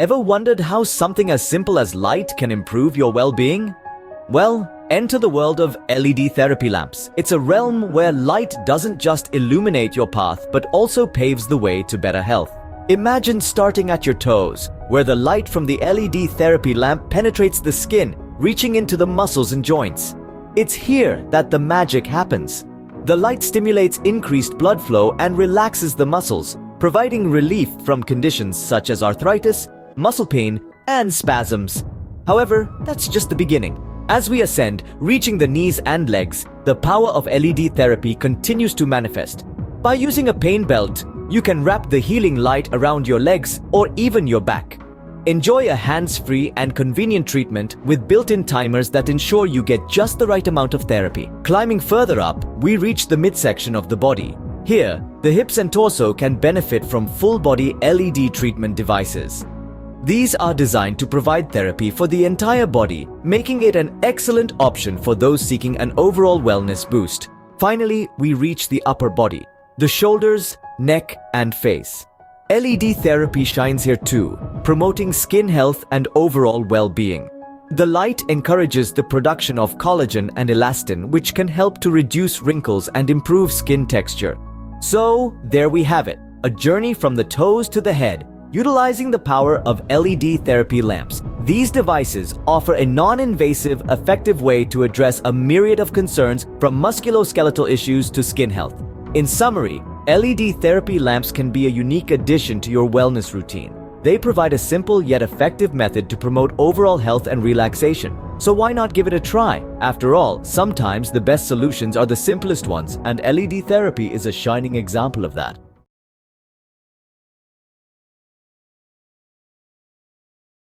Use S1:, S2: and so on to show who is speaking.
S1: Ever wondered how something as simple as light can improve your well-being? Well, enter the world of LED therapy lamps. It's a realm where light doesn't just illuminate your path, but also paves the way to better health. Imagine starting at your toes, where the light from the LED therapy lamp penetrates the skin, reaching into the muscles and joints. It's here that the magic happens. The light stimulates increased blood flow and relaxes the muscles, providing relief from conditions such as arthritis, muscle pain, and spasms. However, that's just the beginning. As we ascend, reaching the knees and legs, the power of LED therapy continues to manifest. By using a pain belt, you can wrap the healing light around your legs or even your back. Enjoy a hands-free and convenient treatment with built-in timers that ensure you get just the right amount of therapy. Climbing further up, we reach the midsection of the body. Here, the hips and torso can benefit from full-body LED treatment devices. These are designed to provide therapy for the entire body, making it an excellent option for those seeking an overall wellness boost. Finally, we reach the upper body, the shoulders, neck, and face. LED therapy shines here too, promoting skin health and overall well-being. The light encourages the production of collagen and elastin, which can help to reduce wrinkles and improve skin texture. So, there we have it, a journey from the toes to the head, utilizing the power of LED therapy lamps. These devices offer a non-invasive, effective way to address a myriad of concerns from musculoskeletal issues to skin health. In summary, LED therapy lamps can be a unique addition to your wellness routine. They provide a simple yet effective method to promote overall health and relaxation. So why not give it a try? After all, sometimes the best solutions are the simplest ones, and LED therapy is a shining example of that.